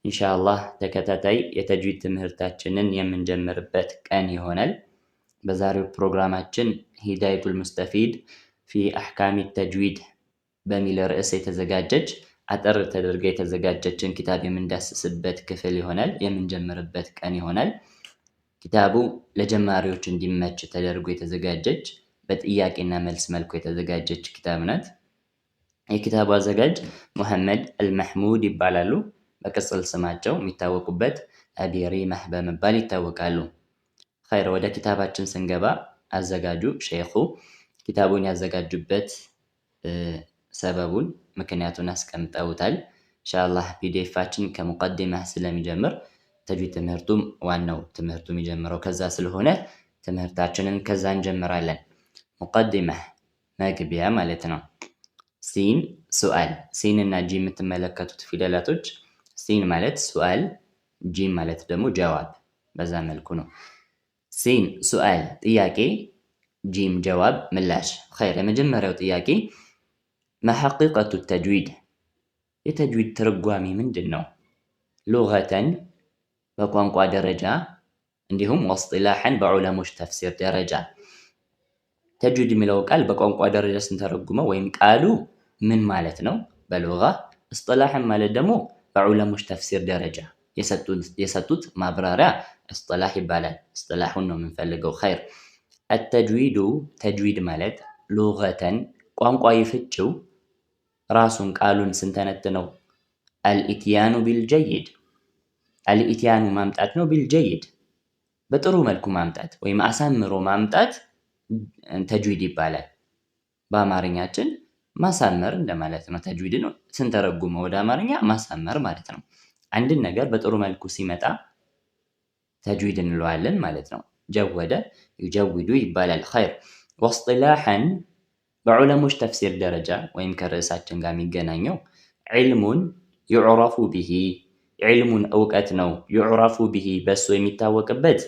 ኢንሻአላህ ተከታታይ የተጅዊድ ትምህርታችንን የምንጀምርበት ቀን ይሆናል። በዛሬው ፕሮግራማችን ሂዳየቱል ሙስተፊድ ፊ አሕካሚ ተጅዊድ በሚል ርዕስ የተዘጋጀች አጠር ተደርጋ የተዘጋጀችን ኪታብ የምንዳስስበት ክፍል ይሆናል፣ የምንጀምርበት ቀን ይሆናል። ኪታቡ ለጀማሪዎች እንዲመች ተደርጎ የተዘጋጀች በጥያቄና መልስ መልኩ የተዘጋጀች ኪታብ ናት። የኪታቡ አዘጋጅ ሙሐመድ አልመሕሙድ ይባላሉ። በቅጽል ስማቸው የሚታወቁበት አቢ ሪማህ በመባል ይታወቃሉ። ኸይር፣ ወደ ኪታባችን ስንገባ አዘጋጁ ሼኹ ኪታቡን ያዘጋጁበት ሰበቡን ምክንያቱን አስቀምጠውታል። ኢንሻአላህ ፒዲኤፋችን ከሙቀዲማህ ስለሚጀምር ተጅዊድ ትምህርቱም ዋናው ትምህርቱ የሚጀምረው ከዛ ስለሆነ ትምህርታችንን ከዛ እንጀምራለን። ሙቀዲማህ መግቢያ ማለት ነው። ሲን ሱአል፣ ሲን እና ጂ የምትመለከቱት ፊደላቶች ሲን ማለት ሱአል፣ ጂም ማለት ደግሞ ጀዋብ። በዛ መልኩ ነው። ሲን ሱአል ጥያቄ፣ ጂም ጀዋብ ምላሽ። ኸይር፣ የመጀመሪያው ጥያቄ ማሐቂቀቱ ተጅዊድ፣ የተጅዊድ ትርጓሜ ምንድን ነው? ሉገተን በቋንቋ ደረጃ እንዲሁም ወስጢላሐን በዑለሞች ተፍሲር ደረጃ። ተጅዊድ የሚለው ቃል በቋንቋ ደረጃ ስንተረጉመው ወይም ቃሉ ምን ማለት ነው በሉጋ፣ እስጢላሐን ማለት ደግሞ በዑለሞች ተፍሲር ደረጃ የሰጡት ማብራሪያ እስጢላህ ይባላል። እስጢላሁን ነው የምንፈልገው። ኸይር፣ አተጅዊዱ ተጅዊድ ማለት ሉገተን ቋንቋዊ ፍቺው ራሱን ቃሉን ስንተነትነው አልኢትያኑ ቢልጀይድ፣ አልኢትያኑ ማምጣት ነው። ቢልጀይድ በጥሩ መልኩ ማምጣት ወይም አሳምሮ ማምጣት ተጅዊድ ይባላል። በአማርኛችን ማሳመር እንደማለት ነው። ተጅዊድን ስንተረጉመው ወደ አማርኛ ማሳመር ማለት ነው። አንድን ነገር በጥሩ መልኩ ሲመጣ ተጅዊድ እንለዋለን ማለት ነው። ጀወደ ይጀውዱ ይባላል። ኸይር፣ ወስጢላሐን በዑለሞች ተፍሲር ደረጃ ወይም ከርዕሳችን ጋር የሚገናኘው ዒልሙን ዩዕረፉ ቢሂ፣ ዒልሙን እውቀት ነው። ዩዕረፉ ቢሂ በሱ የሚታወቅበት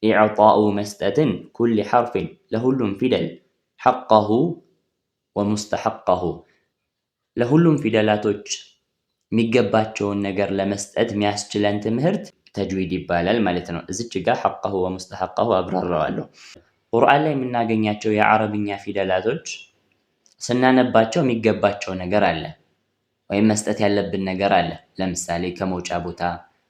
ኢዕጣኡ መስጠትን ኩሊ ሐርፊን ለሁሉም ፊደል ሐቀሁ ወሙስተሐቀሁ ለሁሉም ፊደላቶች የሚገባቸውን ነገር ለመስጠት የሚያስችለን ትምህርት ተጅዊድ ይባላል ማለት ነው። እዚች ጋር ሐቀሁ ወሙስተሐቀሁ አብራራዋለሁ። ቁርአን ላይ የምናገኛቸው የአረብኛ ፊደላቶች ስናነባቸው የሚገባቸው ነገር አለ ወይም መስጠት ያለብን ነገር አለ። ለምሳሌ ከመውጫ ቦታ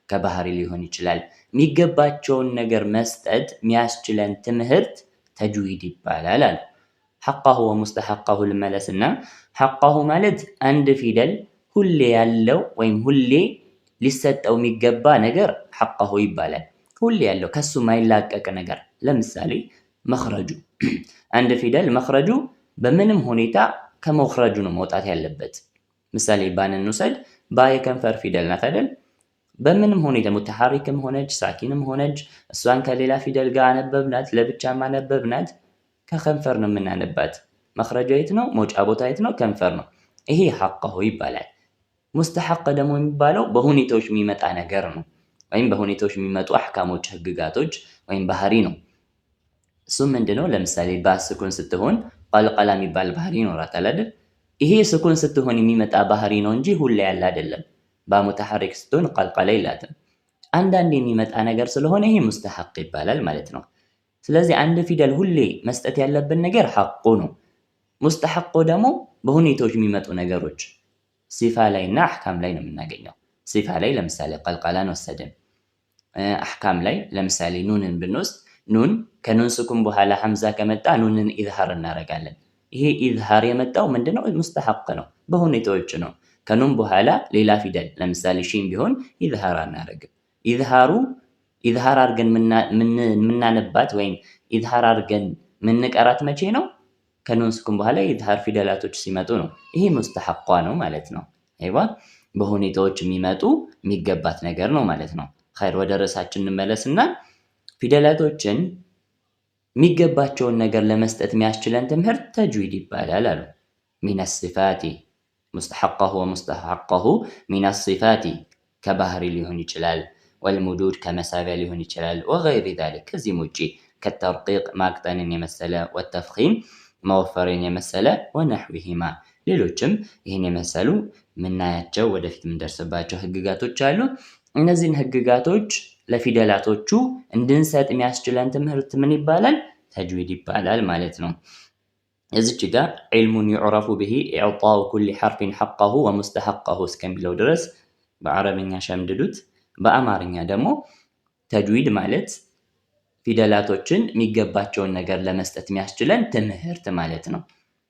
ከባህሪ ሊሆን ይችላል። የሚገባቸውን ነገር መስጠት የሚያስችለን ትምህርት ተጅዊድ ይባላል አለ። ሐቀሁ ወሙስተሐቀሁ ልመለስና ሐቀሁ ማለት አንድ ፊደል ሁሌ ያለው ወይም ሁሌ ሊሰጠው የሚገባ ነገር ሐቀሁ ይባላል። ሁሌ ያለው ከሱ ማይላቀቅ ነገር። ለምሳሌ መኽረጁ፣ አንድ ፊደል መኽረጁ በምንም ሁኔታ ከመኽረጁ ነው መውጣት ያለበት። ምሳሌ ባን እንውሰድ። ባ የከንፈር ፊደል ናት አይደል? በምንም ሁኔታ ሙተሐሪክም ሆነች ሳኪንም ሆነች እሷን ከሌላ ፊደል ጋር አነበብናት፣ ለብቻ ማነበብናት ከከንፈር ነው የምናነባት። መኽረጃ የት ነው? መውጫ ቦታ የት ነው? ከንፈር ነው። ይሄ ሐቀሁ ይባላል። ሙስተሐቅ ደግሞ የሚባለው በሁኔታዎች የሚመጣ ነገር ነው፣ ወይም በሁኔታዎች የሚመጡ አሕካሞች፣ ህግጋቶች ወይም ባህሪ ነው። እሱም ምንድነው? ለምሳሌ በስኩን ስትሆን ቀልቀላ የሚባል ባህሪ ይኖራታል አይደል? ይሄ ስኩን ስትሆን የሚመጣ ባህሪ ነው እንጂ ሁሌ ያለ አይደለም። በሙተሐሪክ ስትሆን ቀልቀላ የላትም። አንዳንድ የሚመጣ ነገር ስለሆነ ይሄ ሙስተሐቅ ይባላል ማለት ነው። ስለዚህ አንድ ፊደል ሁሌ መስጠት ያለብን ነገር ሐቁ ነው። ሙስተሐቁ ደግሞ በሁኔታዎች የሚመጡ ነገሮች ሲፋ ላይ እና አሕካም ላይ ነው የምናገኘው። ሲፋ ላይ ለምሳሌ ቀልቀላን ወሰድን። አሕካም ላይ ለምሳሌ ኑንን ብንወስድ ኑን ከኑን ስኩን በኋላ ሐምዛ ከመጣ ኑንን ኢዝሃር እናደርጋለን። ይሄ ኢዝሃር የመጣው ምንድነው? ሙስተሐቅ ነው፣ በሁኔታዎች ነው። ከኑን በኋላ ሌላ ፊደል ለምሳሌ ሺን ቢሆን ኢዝሃር አናደርግም። ኢዝሃር አድርገን ምናነባት ወይም ኢዝሃር አድርገን ምንቀራት መቼ ነው? ከኑን ስኩን በኋላ ኢዝሃር ፊደላቶች ሲመጡ ነው። ይሄ ሙስተሐቋ ነው ማለት ነው። አይዋ በሁኔታዎች የሚመጡ የሚገባት ነገር ነው ማለት ነው። ኸይር፣ ወደ ርዕሳችን እንመለስና ፊደላቶችን የሚገባቸውን ነገር ለመስጠት የሚያስችለን ትምህርት ተጅዊድ ይባላል አሉ። ሚነ ሲፋቲ ሙስተሐቀሁ ወሙስተሐቀሁ ሚነ ሲፋቲ ከባህሪ ሊሆን ይችላል፣ ወልሙዱድ ከመሳቢያ ሊሆን ይችላል፣ ወገይሪ ዛሊክ ከዚህም ውጪ ከተርቂቅ ማቅጠንን የመሰለ ወተፍኺም መወፈርን የመሰለ ወነሕዊሂማ ሌሎችም ይህን የመሰሉ ምናያቸው ወደፊት ምንደርስባቸው ህግጋቶች አሉ። እነዚህን ህግጋቶች ለፊደላቶቹ እንድንሰጥ የሚያስችለን ትምህርት ምን ይባላል? ተጅዊድ ይባላል ማለት ነው። እዚች ጋር ዒልሙን ዩዕረፉ ብሂ ኢዕጣኡ ኩሊ ሐርፊን ሐቀሁ ወሙስተሐቀሁ እስከሚለው ድረስ በአረብኛ ሸምድዱት። በአማርኛ ደግሞ ተጅዊድ ማለት ፊደላቶችን የሚገባቸውን ነገር ለመስጠት የሚያስችለን ትምህርት ማለት ነው።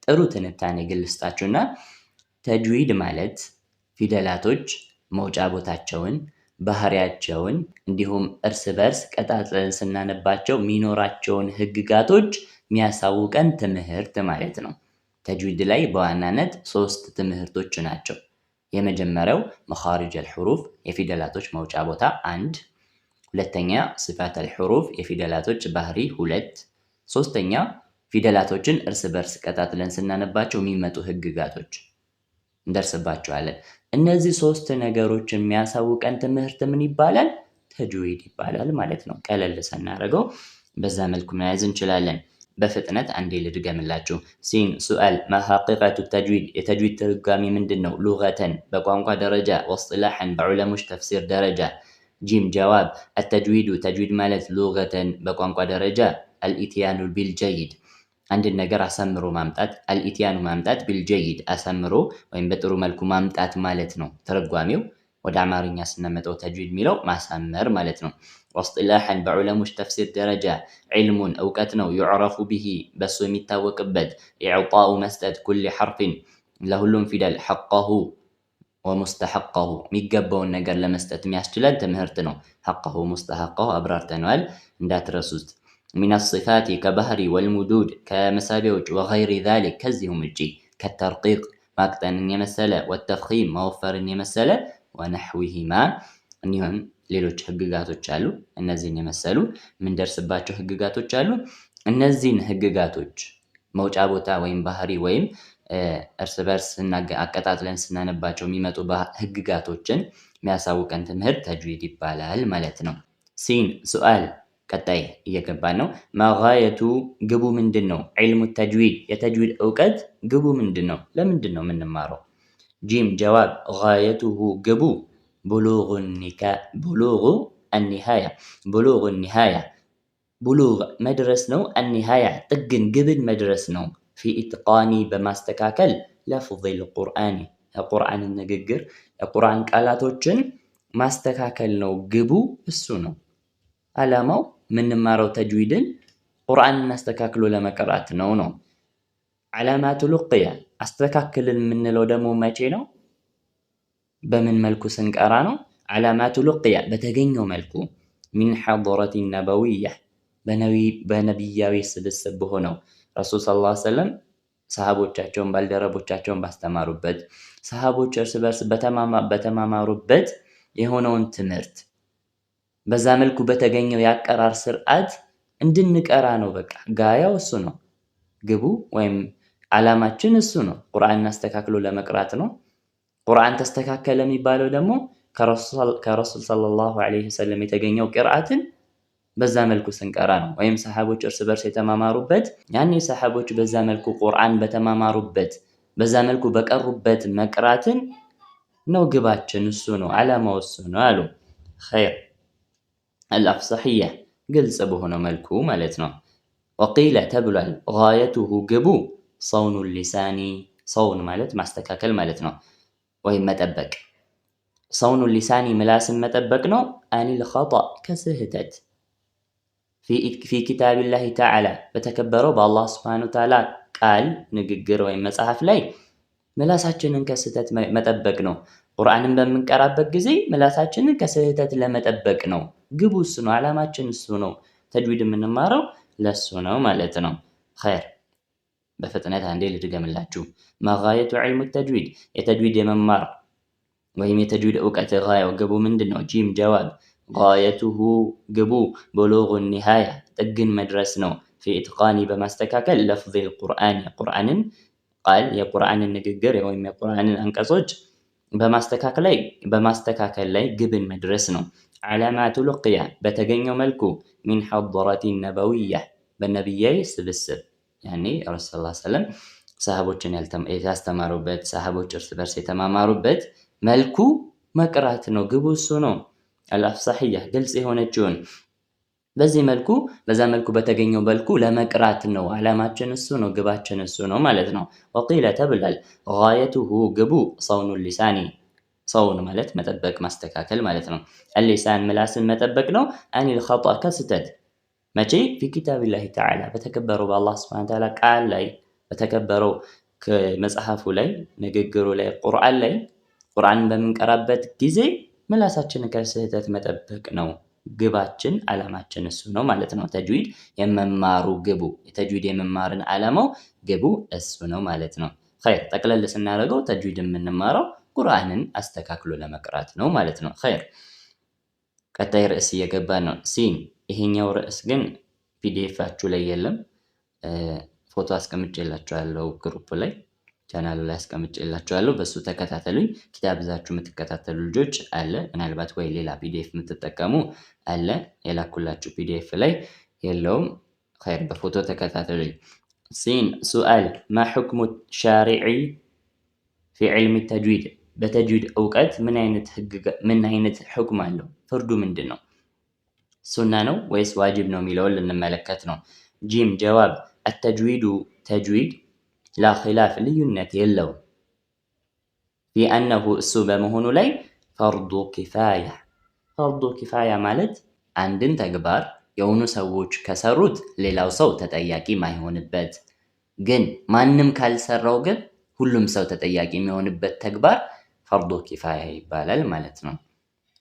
ጥሩ ትንታኔ ግን ልስጣችሁና ተጅዊድ ማለት ፊደላቶች መውጫ ቦታቸውን፣ ባህሪያቸውን እንዲሁም እርስ በርስ ቀጣጥለን ስናነባቸው የሚኖራቸውን ህግጋቶች የሚያሳውቀን ትምህርት ማለት ነው። ተጅዊድ ላይ በዋናነት 3 ትምህርቶች ናቸው። የመጀመሪያው መኻሪጅ አልሑሩፍ የፊደላቶች መውጫ ቦታ 1፣ ሁለተኛ ሲፋት አልሑሩፍ የፊደላቶች ባህሪ 2፣ ሶስተኛ ፊደላቶችን እርስ በርስ ቀጣጥለን ስናነባቸው የሚመጡ ህግጋቶች እንደርስባቸዋለን። እነዚህ 3 ነገሮች የሚያሳውቀን ትምህርት ምን ይባላል? ተጅዊድ ይባላል ማለት ነው። ቀለል ስናደርገው በዛ መልኩ መያዝ እንችላለን። በፍጥነት አንዴ ልድገምላችሁ። ሲን ሱአል ማ ሐቂቀቱ ተጅዊድ የተጅዊድ ትርጓሜ ምንድን ነው? ሉገተን በቋንቋ ደረጃ፣ ወስጥላሐን በዑለሞች ተፍሲር ደረጃ። ጂም ጀዋብ አተጅዊዱ ተጅዊድ ማለት ሉገተን በቋንቋ ደረጃ አልኢትያኑ ቢልጀይድ አንድን ነገር አሳምሮ ማምጣት፣ አልኢትያኑ ማምጣት፣ ቢልጀይድ አሳምሮ ወይም በጥሩ መልኩ ማምጣት ማለት ነው ትርጓሜው። ወደ አማርኛ ስናመጣው ተጅዊድ የሚለው ማሳመር ማለት ነው። ወስጥላሐን በዑለሞች ተፍሲር ደረጃ ዒልሙን እውቀት ነው፣ ዩዕረፉ ቢሂ በሱ የሚታወቅበት፣ ኢዕጣኡ መስጠት፣ ኩሊ ሐርፊን ለሁሉም ፊደል፣ ሐቀሁ ወሙስተሐቀሁ የሚገባውን ነገር ለመስጠት የሚያስችለን ትምህርት ነው። ሐቀሁ ሙስተሐቀሁ አብራርተነዋል እንዳትረሱት። ሚነ ሲፋቲ ከባህሪ፣ ወልሙዱድ ከመሳቢያዎች፣ ወገይሪ ዛሊክ ከዚሁም ውጪ፣ ከተርቂቅ ማቅጠንን የመሰለ፣ ወተፍኺም መወፈርን የመሰለ፣ ወነሕዊሂማ እንዲሁም ሌሎች ህግጋቶች አሉ። እነዚህን የመሰሉ ምንደርስባቸው ህግጋቶች አሉ። እነዚህን ህግጋቶች መውጫ ቦታ ወይም ባህሪ ወይም እርስ በርስ አቀጣጥለን ስናነባቸው የሚመጡ ህግጋቶችን የሚያሳውቀን ትምህርት ተጅዊድ ይባላል ማለት ነው። ሲን ሱአል ቀጣይ እየገባን ነው። ማጋየቱ ግቡ ምንድን ነው? ዒልሙ ተጅዊድ የተጅዊድ እውቀት ግቡ ምንድን ነው? ለምንድን ነው የምንማረው? ጂም ጀዋብ ጋየቱሁ ግቡ ቡሉጉ አኒሃያ ቡሉግ መድረስ ነው። አኒሃያ ጥግን ግብን መድረስ ነው። ፊ ኢትቃኒ በማስተካከል ለፍዚል ቁርአኒ የቁርአንን ንግግር የቁርአን ቃላቶችን ማስተካከል ነው። ግቡ እሱ ነው። ዓላማው የምንማረው ተጅዊድን ቁርአንን አስተካክሎ ለመቅራት ነው። ዓላማቱ ሉቅያ አስተካክልን የምንለው ደግሞ መቼ ነው? በምን መልኩ ስንቀራ ነው? ዓላማቱ ሉቅያ በተገኘው መልኩ ሚን ሐضረቲ ነበዊያ በነቢያዊ ስብስብ በሆነው ረሱል ሰለላሁ ዐለይሂ ወሰለም ሰሃቦቻቸውን ባልደረቦቻቸውን ባስተማሩበት ሰሃቦች እርስ በርስ በተማማሩበት የሆነውን ትምህርት በዛ መልኩ በተገኘው የአቀራር ስርዓት እንድንቀራ ነው። በቃ ጋያው እሱ ነው። ግቡ ወይም ዓላማችን እሱ ነው። ቁርአንን አስተካክሎ ለመቅራት ነው። ቁርአን ተስተካከለ የሚባለው ደግሞ ከረሱል ሰለላሁ ዐለይሂ ወሰለም የተገኘው ቅርአትን በዛ መልኩ ስንቀራ ነው። ወይም ሰሃቦች እርስ በርስ የተማማሩበት ያኔ ሰሃቦች በዛ መልኩ ቁርአን በተማማሩበት በዛ መልኩ በቀሩበት መቅራትን ነው ግባችን እሱ ነው። ዓላማው እሱ ነው አሉ። ኸይር አልአፍሰሕያ ግልጽ በሆነው መልኩ ማለት ነው። ወቂለ ተብሏል ጋየቱሁ ግቡ ሰውኑ ሊሳኒ ሰውን ማለት ማስተካከል ማለት ነው ወይም መጠበቅ። ሰውኑ ሊሳኒ ምላስን መጠበቅ ነው። አኒል ኸጠእ ከስህተት ፊ ኪታቢላሂ ተዓላ በተከበረው በአላህ ስብሐነሁ ወተዓላ ቃል ንግግር ወይም መጽሐፍ ላይ ምላሳችንን ከስህተት መጠበቅ ነው። ቁርአንን በምንቀራበት ጊዜ ምላሳችንን ከስህተት ለመጠበቅ ነው። ግቡ እሱ ነው። ዓላማችን እሱ ነው። ተጅዊድ የምንማረው ለሱ ነው ማለት ነው። ኸይር በፍጥነት አንዴ ልድገምላችሁ። ማጋየቱ ዒልሙ ተጅዊድ የተጅዊድ የመማር ወይም የተጅዊድ እውቀት ጋያው ግቡ ምንድን ነው? ጂም ጀዋብ ጋየቱሁ ግቡ ቡሉጉ ኒሃያ ጥግን መድረስ ነው። ፊ ኢትቃኒ በማስተካከል ለፍዚል ቁርአን የቁርአንን ቃል የቁርአንን ንግግር ወይም የቁርአንን አንቀጾች በማስተካከል ላይ ግብን መድረስ ነው። ዓላማቱ ሉቅያ በተገኘው መልኩ ሚን ሐضረቲ ነበዊያ በነቢያዊ ስብስብ ያኔ ረሱል ሰለላሁ ዐለይሂ ወሰለም ሰሃቦችን ያስተማሩበት ሰሃቦች እርስ በርስ የተማማሩበት መልኩ መቅራት ነው። ግቡ እሱ ነው። አልአፍሳህያ ግልጽ የሆነችውን በዚህ መልኩ በዛ መልኩ በተገኘው መልኩ ለመቅራት ነው። ዓላማችን እሱ ነው። ግባችን እሱ ነው ማለት ነው። ወቂለ ተብሏል ጋየቱሁ ግቡ ሰውኑ ሊሳኒ ሰውን ማለት መጠበቅ ማስተካከል ማለት ነው። አልሊሳን ምላስን መጠበቅ ነው። አኒል ኸጣ ከስተት መቼ ፊ ኪታቢላሂ ተዓላ በተከበረው በአላህ ሱብሓነሁ ወተዓላ ቃል ላይ በተከበረው መጽሐፉ ላይ ንግግሩ ላይ ቁርአን ላይ ቁርአንን በምንቀራበት ጊዜ ምላሳችንን ከስህተት መጠበቅ ነው። ግባችን ዓላማችን እሱ ነው ማለት ነው። ተጅዊድ የመማሩ ግቡ የተጅዊድ የመማርን ዓላማው ግቡ እሱ ነው ማለት ነው። ኸይር ጠቅለል ስናደርገው ተጅዊድ የምንማረው ቁርአንን አስተካክሎ ለመቅራት ነው ማለት ነው። ኸይር ቀጣይ ርዕስ እየገባን ነው። ሲን ይሄኛው ርዕስ ግን ፒዲኤፋችሁ ላይ የለም። ፎቶ አስቀምጬላችኋለሁ ግሩፕ ላይ ቻናሉ ላይ አስቀምጬላችኋለሁ። በሱ ተከታተሉኝ። ኪታብ ይዛችሁ የምትከታተሉ ልጆች አለ ምናልባት ወይ ሌላ ፒዲኤፍ የምትጠቀሙ አለ የላኩላችሁ ፒዲኤፍ ላይ የለውም። ኸይር በፎቶ ተከታተሉኝ። ሲን ሱአል ማ ሁክሙ ሻሪዒ ፊ ዒልሚ ተጅዊድ በተጅዊድ እውቀት ምን አይነት ሁክም አለው? ፍርዱ ምንድን ነው? ሱና ነው ወይስ ዋጅብ ነው የሚለውን ልንመለከት ነው። ጂም ጀዋብ አተጅዊዱ ተጅዊድ ላ ኺላፍ ልዩነት የለውም ፊ አነሁ እሱ በመሆኑ ላይ ፈርዱ ኪፋያ። ፈርዱ ኪፋያ ማለት አንድን ተግባር የሆኑ ሰዎች ከሰሩት ሌላው ሰው ተጠያቂ ማይሆንበት ግን ማንም ካልሰራው ግን ሁሉም ሰው ተጠያቂ የሚሆንበት ተግባር ፈርዱ ኪፋያ ይባላል ማለት ነው።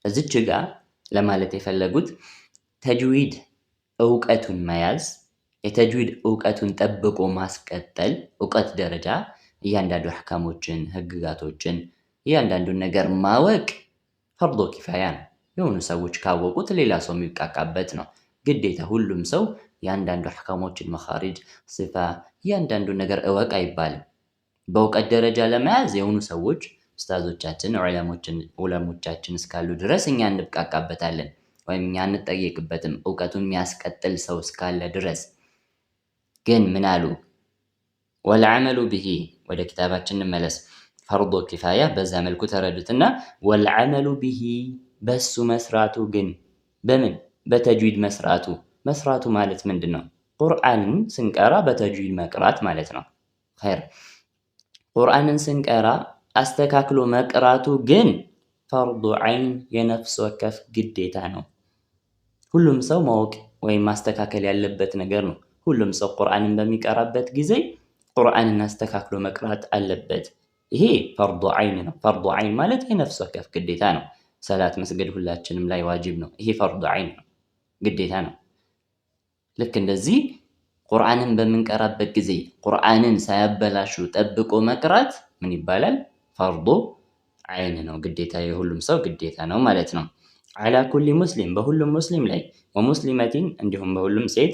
እዚች ጋር ለማለት የፈለጉት ተጅዊድ እውቀቱን መያዝ የተጅዊድ እውቀቱን ጠብቆ ማስቀጠል እውቀት ደረጃ እያንዳንዱ አሕካሞችን ህግጋቶችን እያንዳንዱን ነገር ማወቅ ፈርዶ ኪፋያ ነው። የሆኑ ሰዎች ካወቁት ሌላ ሰው የሚቃቃበት ነው። ግዴታ ሁሉም ሰው እያንዳንዱ አሕካሞችን መኻሪጅ ሲፋ እያንዳንዱን ነገር እወቅ አይባልም። በእውቀት ደረጃ ለመያዝ የሆኑ ሰዎች ኡስታዞቻችን ዑለሞቻችን እስካሉ ድረስ እኛ እንብቃቃበታለን ወይም እኛ እንጠየቅበትም እውቀቱን የሚያስቀጥል ሰው እስካለ ድረስ። ግን ምን አሉ? ወልዓመሉ ብሂ ወደ ኪታባችን እንመለስ። ፈርዶ ኪፋያ በዛ መልኩ ተረዱትና ወልዓመሉ ብሂ በሱ መስራቱ ግን በምን በተጅዊድ መስራቱ ማለት ምንድን ነው? ቁርአንን ስንቀራ በተጅዊድ መቅራት ማለት ነው። ኸይር ቁርአንን ስንቀራ አስተካክሎ መቅራቱ ግን ፈርዱ ዐይን የነፍስ ወከፍ ግዴታ ነው። ሁሉም ሰው ማወቅ ወይም ማስተካከል ያለበት ነገር ነው። ሁሉም ሰው ቁርአንን በሚቀራበት ጊዜ ቁርአንን አስተካክሎ መቅራት አለበት። ይሄ ፈርዱ ዐይን ነው። ፈርዱ ዐይን ማለት የነፍስ ወከፍ ግዴታ ነው። ሰላት መስገድ ሁላችንም ላይ ዋጅብ ነው። ይሄ ፈርዱ ዐይን ነው፣ ግዴታ ነው። ልክ እንደዚህ ቁርአንን በምንቀራበት ጊዜ ቁርአንን ሳያበላሹ ጠብቆ መቅራት ምን ይባላል? ፈርዱ ዐይን ነው፣ ግዴታ የሁሉም ሰው ግዴታ ነው ማለት ነው። ዐላ ኩሊ ሙስሊም በሁሉም ሙስሊም ላይ ወሙስሊመቲን እንዲሁም በሁሉም ሴት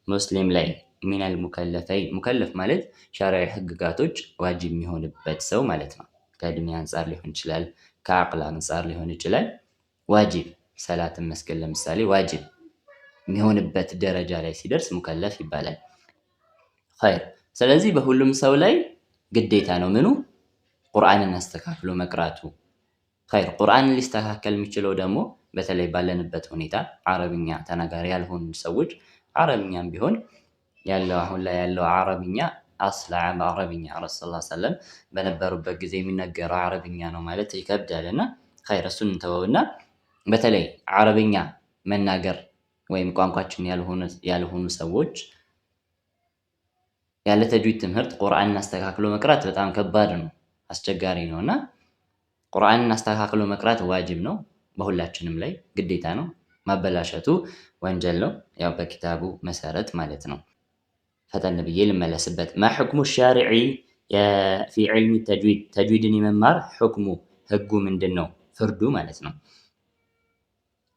ሙስሊም ላይ ሚነል ሙከለፈይን ሙከለፍ ማለት ሸሪዓዊ ህግጋቶች ዋጅብ የሚሆንበት ሰው ማለት ነው። ከእድሜ አንጻር ሊሆን ይችላል፣ ከአቅል አንጻር ሊሆን ይችላል። ዋጅብ ሰላትን መስገድ ለምሳሌ ዋጅብ የሚሆንበት ደረጃ ላይ ሲደርስ ሙከለፍ ይባላል። ኸይር ስለዚህ በሁሉም ሰው ላይ ግዴታ ነው ምኑ? ቁርአንን አስተካክሎ መቅራቱ። ኸይር ቁርአንን ሊስተካከል የሚችለው ደግሞ በተለይ ባለንበት ሁኔታ አረብኛ ተናጋሪ ያልሆኑ ሰዎች አረብኛም ቢሆን ያለው አሁን ላይ ያለው አረብኛ አስላ አረብኛ ረሱል ሰለላሁ ዐለይሂ ወሰለም በነበሩበት ጊዜ የሚነገረው አረብኛ ነው ማለት ይከብዳልና ኸይር እሱን እንተወውና በተለይ አረብኛ መናገር ወይም ቋንቋችን ያልሆኑ ሰዎች ያለ ተጅዊድ ትምህርት ቁርአንን አስተካክሎ መቅራት በጣም ከባድ ነው፣ አስቸጋሪ ነውና ቁርአንን አስተካክሎ መቅራት ዋጅብ ነው፣ በሁላችንም ላይ ግዴታ ነው። ማበላሸቱ ወንጀል ነው፣ ያው በኪታቡ መሰረት ማለት ነው። ፈጠን ብዬ ልመለስበት። ማ ሁክሙ ሻሪዒ ፊ ዒልሚ ተጅዊድ ተጅዊድን የመማር ሁክሙ ህጉ ምንድን ነው? ፍርዱ ማለት ነው።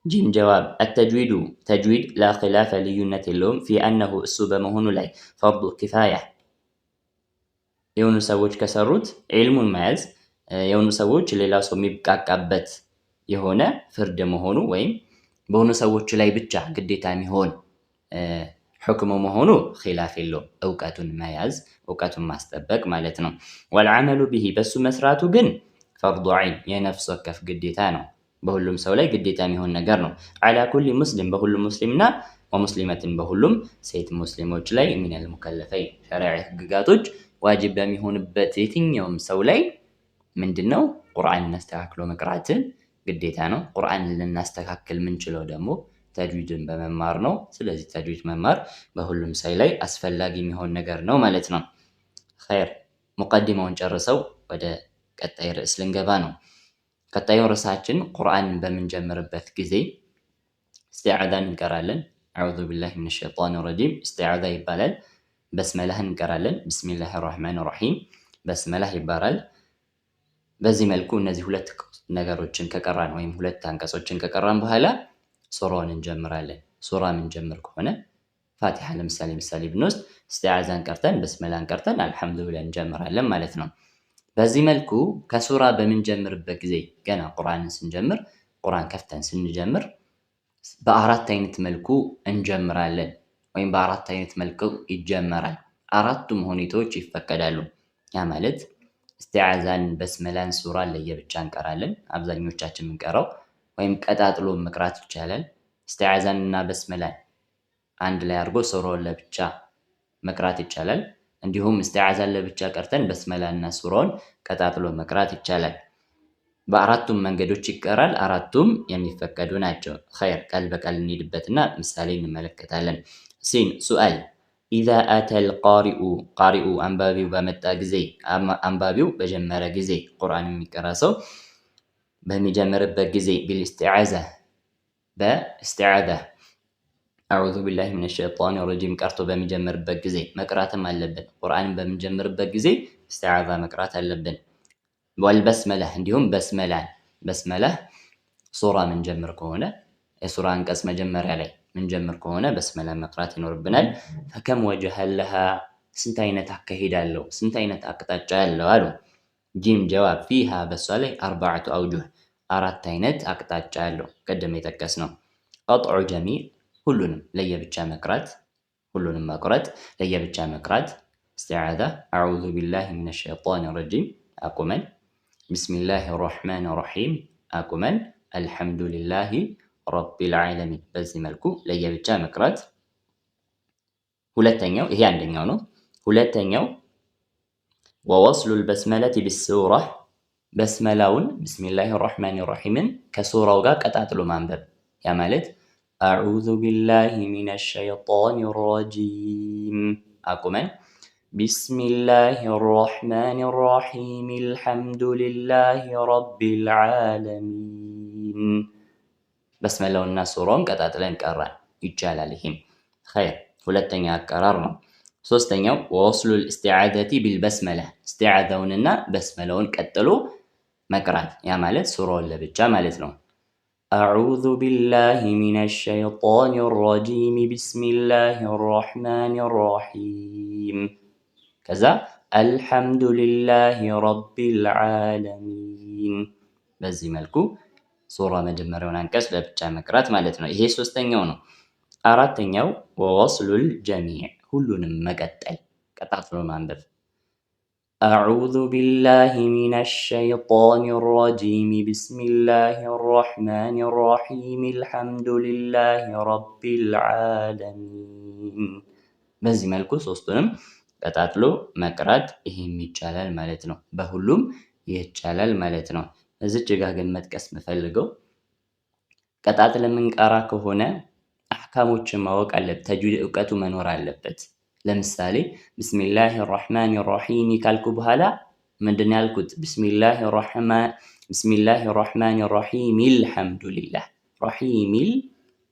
ጂም ጀዋብ አተጅዊዱ ተጅዊድ ላ ኺላፈ ልዩነት የለውም ፊ አነሁ እሱ በመሆኑ ላይ ፈርዱ ኪፋያ የሆኑ ሰዎች ከሰሩት ዒልሙን መያዝ የሆኑ ሰዎች ሌላ ሰው የሚብቃቃበት የሆነ ፍርድ መሆኑ ወይም በሆኑ ሰዎች ላይ ብቻ ግዴታ የሚሆን ሕክሙ መሆኑ ኺላፍ የለውም። እውቀቱን መያዝ እውቀቱን ማስጠበቅ ማለት ነው። ወልዓመሉ ቢሂ በሱ መስራቱ ግን ፈርዱ ዐይን የነፍስ ወከፍ ግዴታ ነው። በሁሉም ሰው ላይ ግዴታ የሚሆን ነገር ነው። ዐላ ኩሊ ሙስሊም በሁሉም ሙስሊምና ወሙስሊመትን በሁሉም ሴት ሙስሊሞች ላይ ሚነል ሙከለፈይን ሸሪዓዊ ህግጋቶች ዋጅብ በሚሆንበት የትኛውም ሰው ላይ ምንድነው ቁርአንን አስተካክሎ መቅራትን ግዴታ ነው። ቁርአንን ልናስተካክል ምንችለው ደግሞ ተጅዊድን በመማር ነው። ስለዚህ ተጅዊድ መማር በሁሉም ሰው ላይ አስፈላጊ የሚሆን ነገር ነው ማለት ነው። ኸይር ሙቀዲማውን ጨርሰው ወደ ቀጣይ ርዕስ ልንገባ ነው። ቀጣዩ ርዕሳችን ቁርአንን በምንጀምርበት ጊዜ ኢስቲዓዛን እንቀራለን። አዑዙ ቢላሂ ሚነ ሸይጣኒ ረጂም ኢስቲዓዛ ይባላል። በስመላህን እንቀራለን። ቢስሚላሂ ራህማን ራሂም በስመላህ ይባላል። በዚህ መልኩ እነዚህ ሁለት ነገሮችን ከቀራን ወይም ሁለት አንቀጾችን ከቀራን በኋላ ሱራውን እንጀምራለን። ሱራ ምንጀምር ከሆነ ፋቲሃ ለምሳሌ ብንወስድ ኢስቲዓዛን ቀርተን በስመላህን ቀርተን አልሐምዱሊላህ እንጀምራለን ማለት ነው። በዚህ መልኩ ከሱራ በምንጀምርበት ጊዜ ገና ቁርአንን ስንጀምር ቁርአን ከፍተን ስንጀምር በአራት አይነት መልኩ እንጀምራለን ወይም በአራት አይነት መልኩ ይጀመራል። አራቱም ሁኔታዎች ይፈቀዳሉ። ያ ማለት ኢስቲዓዛን በስመላን ሱራን ለየብቻ እንቀራለን። አብዛኞቻችን የምንቀራው ወይም ቀጣጥሎ መቅራት ይቻላል። ኢስቲዓዛን እና በስመላን አንድ ላይ አድርጎ ሱራውን ለብቻ መቅራት ይቻላል። እንዲሁም ኢስቲዓዛን ለብቻ ቀርተን በስመላን እና ሱራውን ቀጣጥሎ መቅራት ይቻላል። በአራቱም መንገዶች ይቀራል። አራቱም የሚፈቀዱ ናቸው። ኸይር ቃል በቃል እንሄድበትና ምሳሌ እንመለከታለን። ሲን ሱአል ኢዛ አተል ቃሪኡ አንባቢው በመጣ ጊዜ አንባቢው በጀመረ ጊዜ ቁርአን የሚቀራ ሰው በሚጀምርበት ጊዜ ቢልኢስቲዓዛ በኢስቲዓዛ አዑዙ ቢላሂ ሚነ ሸይጣኒ ረጂም ቀርቶ በሚጀምርበት ጊዜ መቅራትም አለብን። ቁርአንን በምንጀምርበት ጊዜ ኢስቲዓዛ መቅራት አለብን። ወልበስመላህ እንዲሁም በስመላህ ሱራ ምንጀምር ከሆነ የሱራ አንቀጽ መጀመሪያ ላይ ምንጀምር ከሆነ በስመላህ መቅራት ይኖርብናል። ፈከም ወጀሀ ለሃ ስንት አይነት አካሄድ አለው ስንት አይነት አቅጣጫ ያለው አሉ። ጂም ጀዋብ ፊሃ በሷ ላይ አርባዕቱ አውጁህ አራት አይነት አቅጣጫ አለው። ቀደም የጠቀስ ነው። ቀጥዑ ጀሚዕ ሁሉንም ለየብቻ መቅራት ሁሉንም መቅራት ለየብቻ መቅራት። ኢስቲዓዛ አዑዙ ቢላሂ ሚነ ሸይጣኒ ረጂም አቁመን ቢስሚላሂ ራህማን ራሂም አቁመን አልሐምዱሊላሂ ረቢል ዓለሚን በዚህ መልኩ ለየብቻ መቅራት። ሁለተኛው ይሄ አንደኛው ነው። ሁለተኛው ወወስሉል በስመለቲ ቢሱራ በስመላውን ቢስሚላሂ ራህማን ራሂምን ከሱራው ጋር ቀጣጥሎ ማንበብ። ያ ማለት አዑዙ ቢላሂ ሚነ ሸይጣኒ ረጂም አቁመን ቢስሚላሂ ራህማን ራሂም አልሐምዱሊላሂ ረቢል ዓለሚን በስመላውና ሱራውን ቀጣጥለን ቀራን ይቻላል። ይሄም ኸይር ሁለተኛ አቀራር ነው። ሶስተኛው ወወስሉል ኢስቲዓዘቲ ቢልበስመላ ኢስቲዓዛውንና በስመላውን ቀጥሎ መቅራት። ያ ማለት ሱራውን ለብቻ ማለት ነው። አዑዙ ቢላሂ ሚነ ሸይጣኒ ረጂም ቢስሚላሂ ራህማን ራሂም ከዛ አልሐምዱሊላሂ ረቢል ዓለሚን በዚህ መልኩ ሱራ መጀመሪያውን አንቀጽ ለብቻ መቅራት ማለት ነው። ይሄ ሶስተኛው ነው። አራተኛው ወወስሉል ጀሚዕ ሁሉንም መቀጠል ቀጣጥሎ ማንበብ። አዑዙ ቢላሂ ሚነ ሸይጣኒ ረጂም ቢስሚላሂ ራህማን ራሂም አልሐምዱሊላሂ ረቢል ዓለሚን በዚህ መልኩ ሶስቱንም ቀጣጥሎ መቅራት ይሄም ይቻላል ማለት ነው። በሁሉም ይቻላል ማለት ነው። እዚች ጋር ግን መጥቀስ የምፈልገው ቀጣጥለን የምንቀራ ከሆነ አህካሞችን ማወቅ አለበት። ተጅዊድ እውቀቱ መኖር አለበት። ለምሳሌ ቢስሚላሂ ራህማን ራሂም ካልኩ በኋላ ምንድን ያልኩት? ቢስሚላሂ ራህማን ራሂም አልሐምዱሊላህ ራሂሚል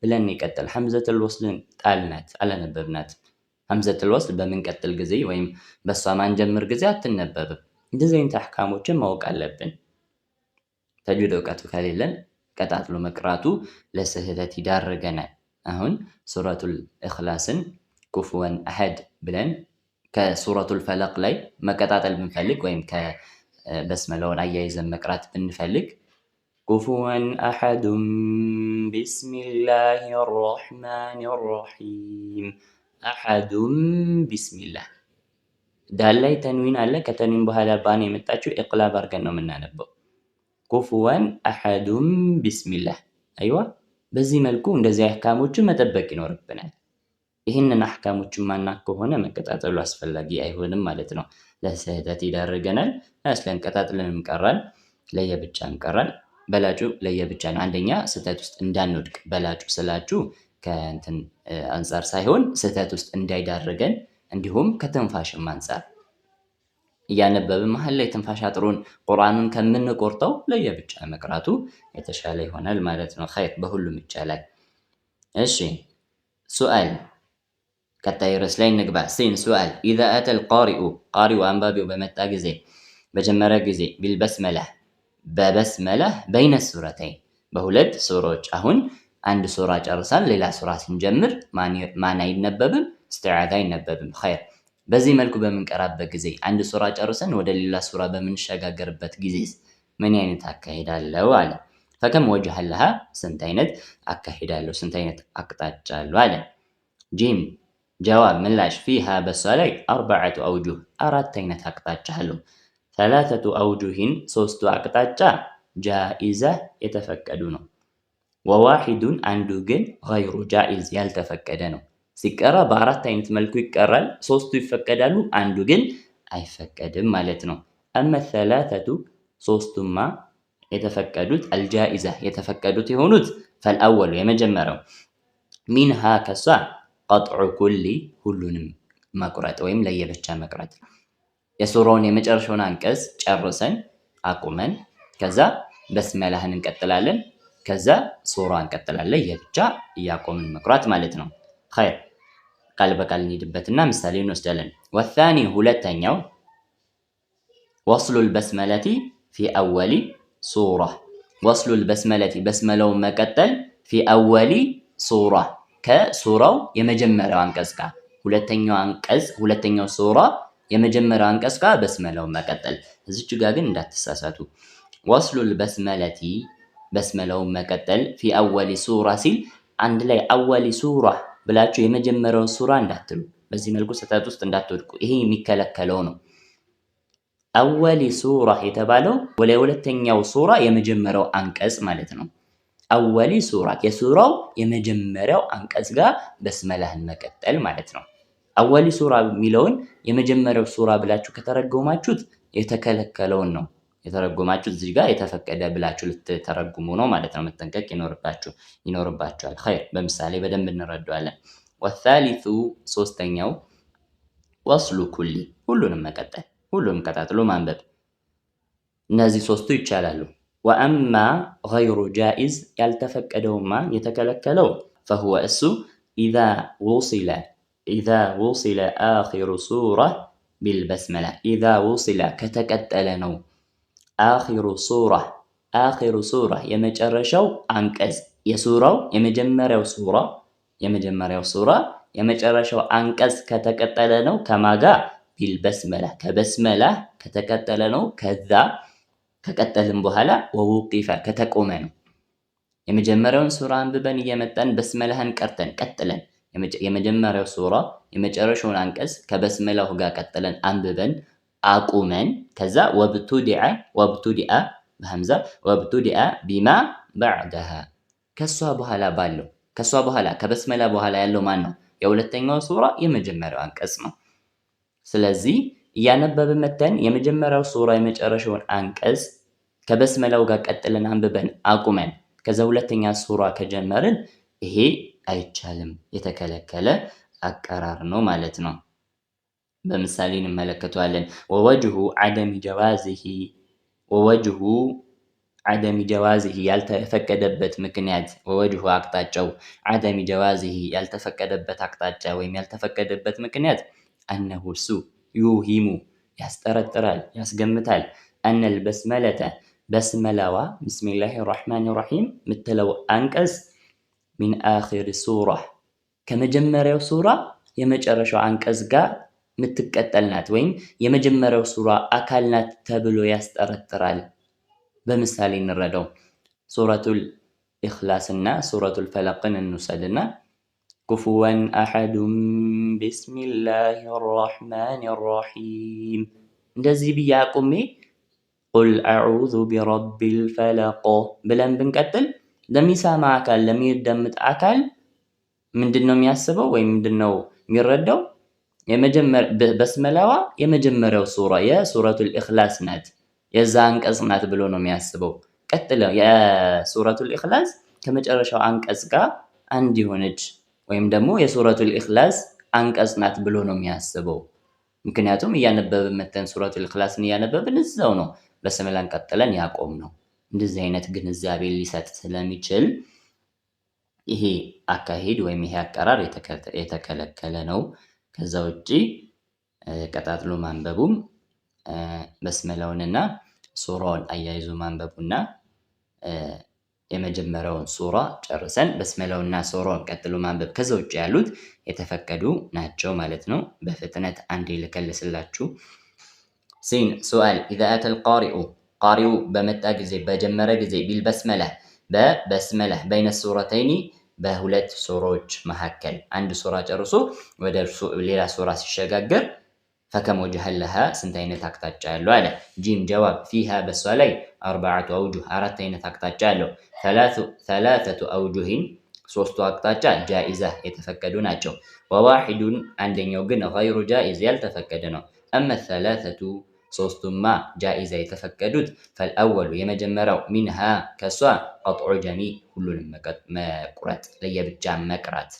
ብለን ይቀጥል። ሐምዘቱል ወስልን ጣልናት አላነበብናት። ሐምዘቱል ወስል በምንቀጥል ጊዜ ወይም በሷ ማንጀምር ጊዜ አትነበብም። እንደዚህ አይነት አህካሞችን ማወቅ አለብን። ተጅዊድ እውቀቱ ከሌለን ቀጣጥሎ መቅራቱ ለስህተት ይዳርገናል። አሁን ሱረቱል ኢኽላስን ኩፍወን አሐድ ብለን ከሱረቱል ፈለቅ ላይ መቀጣጠል ብንፈልግ ወይም ከበስመላውን አያይዘን መቅራት ብንፈልግ ኩፍወን አሐዱን ቢስሚላሂ ራህማን ራሂም አሐዱም ቢስሚላህ። ዳል ላይ ተንዊን አለ። ከተንዊን በኋላ ባን የመጣችው ኢቅላብ አድርገን ነው የምናነበው። ኩፍወን አሐዱም ቢስሚላህ። አይዋ በዚህ መልኩ እንደዚህ አህካሞችን መጠበቅ ይኖርብናል። ይህንን አህካሞችን ማናቅ ከሆነ መቀጣጠሉ አስፈላጊ አይሆንም ማለት ነው። ለስህተት ይዳርገናል። አስለን ቀጣጥለንም ቀራን ለየብቻም ቀራን። በላጩ ለየብቻ ነው። አንደኛ ስህተት ውስጥ እንዳንወድቅ በላጩ ስላችሁ ከእንትን አንጻር ሳይሆን ስህተት ውስጥ እንዳይዳርገን እንዲሁም ከትንፋሽም አንጻር እያነበብን መሀል ላይ ትንፋሽ አጥሮን ቁርአኑን ከምንቆርጠው ለየብቻ መቅራቱ የተሻለ ይሆናል ማለት ነው። ኸይር በሁሉም ይቻላል። እሺ ሱአል ቀጣይ ርዕስ ላይ እንግባ። ሲን ሱአል ኢዛ አተል ቃሪኡ አንባቢው በመጣ ጊዜ በጀመረ ጊዜ ቢልበስመላህ በበስመላህ በይነ ሱረተይን በሁለት ሱሮች። አሁን አንድ ሱራ ጨርሳል። ሌላ ሱራ ስንጀምር ማን አይነበብም? ኢስቲዓዛ አይነበብም። ኸይር በዚህ መልኩ በምንቀራበት ጊዜ አንድ ሱራ ጨርሰን ወደ ሌላ ሱራ በምንሸጋገርበት ጊዜ ምን አይነት አካሄድ አለው አለ። ፈከም ወጅሀ ለሃ ስንት አይነት አካሄድ አለው፣ ስንት አይነት አቅጣጫ አለው አለ። ጂም ጀዋብ ምላሽ ፊሃ በሷ ላይ አርበዐቱ አውጁህ አራት አይነት አቅጣጫ አለው። ሰላሰቱ አውጁሂን ሶስቱ አቅጣጫ ጃኢዛ የተፈቀዱ ነው። ወዋሂዱን አንዱ ግን ገይሩ ጃኢዝ ያልተፈቀደ ነው። ሲቀራ በአራት አይነት መልኩ ይቀራል። ሶስቱ ይፈቀዳሉ፣ አንዱ ግን አይፈቀድም ማለት ነው። አመ ሰላሰቱ ሶስቱማ የተፈቀዱት አልጃኢዛ የተፈቀዱት የሆኑት ፈልአወሉ የመጀመሪያው ሚንሃ ከሷ ቀጥዑ ኩሊ ሁሉንም መቁረጥ ወይም ለየብቻ መቅረጥ። የሱራውን የመጨረሻውን አንቀጽ ጨርሰን አቁመን ከዛ በስመላህን እንቀጥላለን። ከዛ ሱራ እንቀጥላለን። ለየብቻ እያቆምን መቅራት ማለት ነው። ኸይር ቃል በቃል እንሂድበትና ምሳሌ እንወስዳለን። ወሳኒ ሁለተኛው ወስሉል በስመለቲ ፊ አወሊ ሱራ ወስሉል በስመለቲ በስመላውን መቀጠል ፊ አወሊ ሱራ ከሱራው የመጀመሪያው አንቀጽ ጋር ሁለተኛው ሱራ የመጀመሪያው አንቀጽ ጋር በስመላውን መቀጠል። እዚች ጋር ግን እንዳትሳሳቱ። ወስሉል በስመለቲ በስመላውን መቀጠል ፊ አወሊ ሱራ ሲል አንድ ላይ አወሊ ሱራ ብላችሁ የመጀመሪያው ሱራ እንዳትሉ። በዚህ መልኩ ስህተት ውስጥ እንዳትወድቁ። ይሄ የሚከለከለው ነው። አወሊ ሱራ የተባለው የሁለተኛው ሱራ የመጀመሪያው አንቀጽ ማለት ነው። አወሊ ሱራ የሱራው የመጀመሪያው አንቀጽ ጋር በስመላህን መቀጠል ማለት ነው። አወሊ ሱራ የሚለውን የመጀመሪያው ሱራ ብላችሁ ከተረጎማችሁት የተከለከለውን ነው የተረጎማችሁት። እዚህ ጋር የተፈቀደ ብላችሁ ልትተረጉሙ ነው ማለት ነው። መጠንቀቅ ይኖርባችኋል። ኸይር በምሳሌ በደንብ እንረዳዋለን። ወሳሊሱ ሶስተኛው ወስሉ ኩሊ ሁሉንም መቀጠል፣ ሁሉንም ቀጣጥሎ ማንበብ። እነዚህ ሶስቱ ይቻላሉ። ወአማ ገይሩ ጃኢዝ ያልተፈቀደውማ የተከለከለው ፈሁወ እሱ ኢዛ ውሲለ አኺሩ ሱራ ቢልበስመላ ኢዛ ውሲለ ከተቀጠለ ነው። አኺሩ ሱራ የመጨረሻው አንቀጽ የሱራው የመጀመሪያው ሱራ የመጨረሻው አንቀጽ ከተቀጠለ ነው። ከማጋ ቢልበስመላ ከበስመላ ከተቀጠለ ነው። ከዛ ከቀጠልን በኋላ ወውቂፈ ከተቆመ ነው። የመጀመሪያውን ሱራ አንብበን እየመጣን በስመላህን ቀጥለን የመጀመሪያው ሱራ የመጨረሻውን አንቀጽ ከበስመላው ጋር ቀጥለን አንብበን አቁመን ከዛ ወብቱዲአ በሐምዛ ወብቱዲአ ቢማ በዕደሃ ከሷ በኋላ ከበስመላ በኋላ ያለው ማን ነው? የሁለተኛው ሱራ የመጀመሪያው አንቀጽ ነው። ስለዚህ እያነበብን መተን የመጀመሪያው ሱራ የመጨረሻውን አንቀጽ ከበስመላው ጋር ቀጥለን አንብበን አቁመን ከዛ ሁለተኛ ሱራ ከጀመርን ይሄ አይቻልም፣ የተከለከለ አቀራር ነው ማለት ነው። በምሳሌ እንመለከተዋለን። ወወጅሁ ዐደሚ ጀዋዚሂ ያልተፈቀደበት ምክንያት ወወጅሁ አቅጣጫው ዐደሚ ጀዋዚሂ ያልተፈቀደበት አቅጣጫ ወይም ያልተፈቀደበት ምክንያት አነሁ እሱ ዩሂሙ ያስጠረጥራል፣ ያስገምታል አነል በስመለተ በስመላዋ ብስሚላሂ ራሕማን ራሒም ምትለው አንቀጽ ሚን አኺር ሱራ ከመጀመሪያው ሱራ የመጨረሻው አንቀጽ ጋር ምትቀጠል ናት ወይም የመጀመሪያው ሱራ አካል ናት ተብሎ ያስጠረጥራል። በምሳሌ እንረዳው። ሱረቱል ኢኽላስና ሱረቱል ፈለቅን እንውሰድና ኩፍወን አሐዱን ቢስሚላሂ ራሕማኒ ራሒም። እንደዚህ ብዬ አቁሜ ቁል አዑዙ ቢረቢል ፈለቅ ብለን ብንቀጥል ለሚሰማ አካል ለሚደምጥ አካል ምንድን ነው የሚያስበው ወይም ምንድን ነው የሚረዳው? በስመላዋ የመጀመሪያው ሱራ የሱረቱል ኢኽላስ ናት፣ የዛ አንቀጽ ናት ብሎ ነው የሚያስበው። ቀጥለ የሱረቱል ኢኽላስ ከመጨረሻው አንቀጽ ጋር አንድ የሆነች ወይም ደግሞ የሱረቱል ኢኽላስ አንቀጽ ናት ብሎ ነው የሚያስበው። ምክንያቱም እያነበብን መተን ሱረቱል ኢኽላስን እያነበብን እዛው ነው በስመላን ቀጥለን ያቆም ነው። እንደዚህ አይነት ግንዛቤ ሊሰጥ ስለሚችል ይሄ አካሄድ ወይም ይሄ አቀራር የተከለከለ ነው። ከዛ ውጪ ቀጣጥሎ ማንበቡም በስመላውንና ሱራውን አያይዞ ማንበቡና የመጀመሪያውን ሱራ ጨርሰን በስመላውና ሱራውን ቀጥሎ ማንበብ ከዛ ውጪ ያሉት የተፈቀዱ ናቸው ማለት ነው። በፍጥነት አንዴ ልከልስላችሁ። ሲን ሱአል ኢዛ አተል ቃሪኡ በመጣ ጊዜ በጀመረ ጊዜ ቢልበስመላ በበስመላ በይነ ሱረተይኒ በሁለት ሱራዎች መካከል አንድ ሱራ ጨርሶ ወደ ሌላ ሱራ ሲሸጋገር ፈከም ወጅሀን ለሃ ስንት አይነት አቅጣጫ ያለው አለ። ጂም ጀዋብ ፊሃ በሷ ላይ አርበዐቱ አውጁህ አራት አይነት አቅጣጫ ያለው፣ ሰላሰቱ አውጁሂን ሶስቱ አቅጣጫ ጃኢዛ የተፈቀዱ ናቸው። ወዋሂዱን አንደኛው ግን ገይሩ ጃኢዝ ያልተፈቀደ ነው። አመ ሰላሰቱ ሶስቱማ ጃኢዛ የተፈቀዱት ፈልአወሉ የመጀመሪያው ሚንሃ ከሷ ቀጥዑ ጀሚዕ ሁሉንም መቁረጥ ለየብቻ መቅራት፣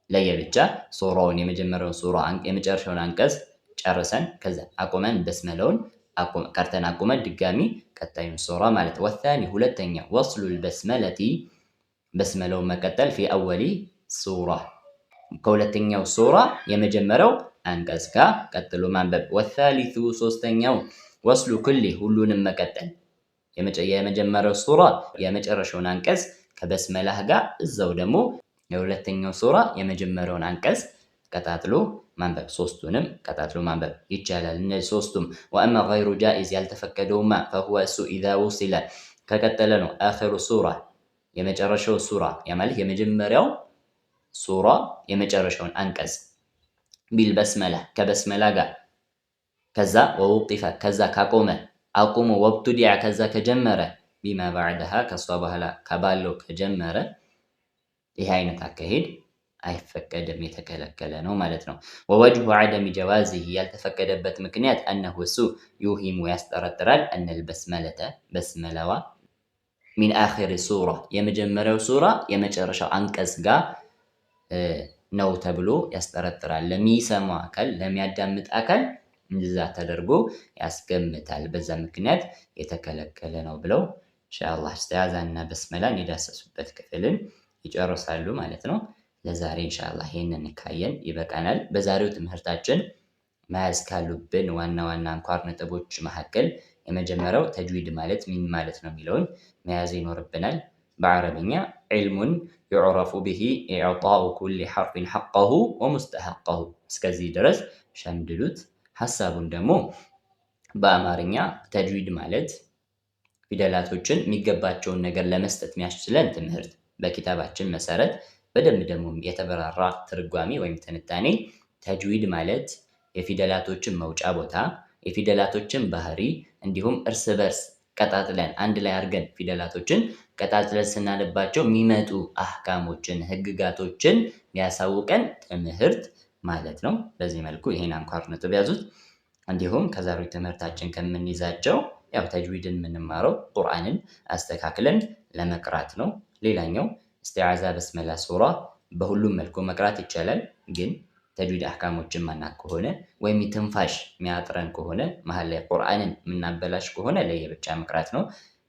ለየብቻ ሱራውን የመጀመሪያውን ሱራ የመጨረሻውን አንቀጽ ጨርሰን ከዛ አቁመን በስመላውን ቀርተን አቁመን ድጋሚ ቀጣዩን ሱራ ማለት። ወታኒ ሁለተኛ ወስሉል በስመለቲ በስመላውን መቀጠል ፊ አወሊ ሱራ ከሁለተኛው ሱራ የመጀመሪያው አንቀጽ ጋር ቀጥሎ ማንበብ። ወታሊቱ ሶስተኛው ወስሉ ኩሊ ሁሉንም መቀጠል የመጀመሪያው ሱራ የመጨረሻውን አንቀጽ ከበስመላህ ጋር እዛው ደግሞ የሁለተኛው ሱራ የመጀመሪያውን አንቀጽ ቀጣጥሎ ማንበብ፣ ሶስቱንም ቀጣጥሎ ማንበብ ይቻላል። እነዚህ ሶስቱም። ወአማ ገይሩ ጃኢዝ ያልተፈቀደውማ ፈሁወ እሱ ኢዛ ውሲለ ከቀጠለ ነው አኺሩ ሱራ የመጨረሻው ሱራ ማለት የመጀመሪያው ሱራ የመጨረሻውን አንቀጽ ቢልበስመላ ከበስመላ ጋር ከዛ ወውቂፈ ከዛ ካቆመ አቁሞ ወብቱዲዐ ከዛ ከጀመረ ቢማ ባዕደሃ ከሷ በኋላ ከባለው ከጀመረ ይህ አይነት አካሄድ አይፈቀድም፣ የተከለከለ ነው ማለት ነው። ወወጅሁ ዐደሚ ጀዋዚሂ ያልተፈቀደበት ምክንያት አነሁ እሱ ዩሂሙ ያስጠረጥራል አነል በስመለተ በስመላዋ ሚን አኺሪ ሱራ የመጀመሪያው ሱራ የመጨረሻው አንቀጽ ጋር ነው ተብሎ ያስጠረጥራል። ለሚሰማው አካል ለሚያዳምጥ አካል እንደዛ ተደርጎ ያስገምታል። በዛ ምክንያት የተከለከለ ነው ብለው ኢንሻአላህ ኢስቲዓዛና በስመላን የዳሰሱበት ክፍልን ይጨርሳሉ ማለት ነው። ለዛሬ ኢንሻአላህ ይሄንን ካየን ይበቃናል። በዛሬው ትምህርታችን መያዝ ካሉብን ዋና ዋና አንኳር ነጥቦች መካከል የመጀመሪያው ተጅዊድ ማለት ምን ማለት ነው የሚለውን መያዝ ይኖርብናል። በአረብኛ ዒልሙን ዩዕረፉ ቢሂ ኢዕጣኡ ኩሊ ሐርፊን ሐቀሁ ወሙስተሐቀሁ እስከዚህ ድረስ ሸምድሉት። ሐሳቡን ደግሞ በአማርኛ ተጅዊድ ማለት ፊደላቶችን የሚገባቸውን ነገር ለመስጠት የሚያስችለን ትምህርት በኪታባችን መሰረት በደንብ ደግሞ የተበራራ ትርጓሜ ወይም ትንታኔ ተጅዊድ ማለት የፊደላቶችን መውጫ ቦታ፣ የፊደላቶችን ባህሪ እንዲሁም እርስ በርስ ቀጣጥለን አንድ ላይ አድርገን ፊደላቶችን ቀጣጥለን ስናነባቸው የሚመጡ አህካሞችን ህግጋቶችን ሊያሳውቀን ትምህርት ማለት ነው። በዚህ መልኩ ይሄን አንኳር ነጥብ ያዙት። እንዲሁም ከዛሬው ትምህርታችን ከምንይዛቸው ያው ተጅዊድን የምንማረው ቁርአንን አስተካክለን ለመቅራት ነው። ሌላኛው ኢስቲዓዛ በስመላ ሱራ በሁሉም መልኩ መቅራት ይቻላል። ግን ተጅዊድ አህካሞችን ማናቅ ከሆነ ወይም ትንፋሽ የሚያጥረን ከሆነ መሀል ላይ ቁርአንን የምናበላሽ ከሆነ ለየብቻ መቅራት ነው።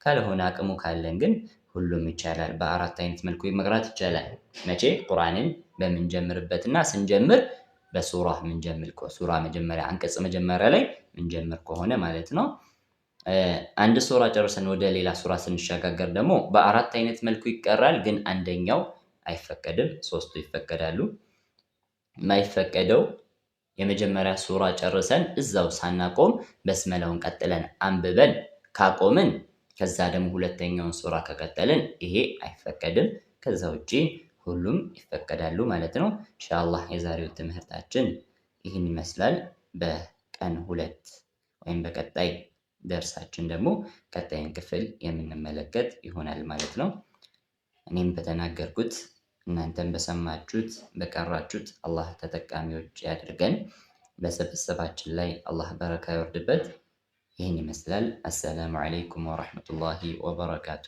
ካልሆነ አቅሙ ካለን ግን ሁሉም ይቻላል። በአራት አይነት መልኩ መቅራት ይቻላል። መቼ? ቁርአንን በምንጀምርበትና ስንጀምር በሱራ ምንጀምር ሱራ መጀመሪያ አንቀጽ መጀመሪያ ላይ ምንጀምር ከሆነ ማለት ነው። አንድ ሱራ ጨርሰን ወደ ሌላ ሱራ ስንሸጋገር ደግሞ በአራት አይነት መልኩ ይቀራል። ግን አንደኛው አይፈቀድም፣ ሶስቱ ይፈቀዳሉ። የማይፈቀደው የመጀመሪያ ሱራ ጨርሰን እዛው ሳናቆም በስመላውን ቀጥለን አንብበን ካቆምን ከዛ ደግሞ ሁለተኛውን ሱራ ከቀጠልን ይሄ አይፈቀድም። ከዛ ውጪ ሁሉም ይፈቀዳሉ ማለት ነው። ኢንሻአላህ የዛሬው ትምህርታችን ይህን ይመስላል። በቀን 2 ወይም በቀጣይ ደርሳችን ደግሞ ቀጣይን ክፍል የምንመለከት ይሆናል ማለት ነው። እኔም በተናገርኩት እናንተም በሰማችሁት በቀራችሁት አላህ ተጠቃሚዎች ያድርገን። በስብስባችን ላይ አላህ በረካ ይወርድበት። ይህን ይመስላል። አሰላሙ አለይኩም ወራህመቱላሂ ወበረካቱ።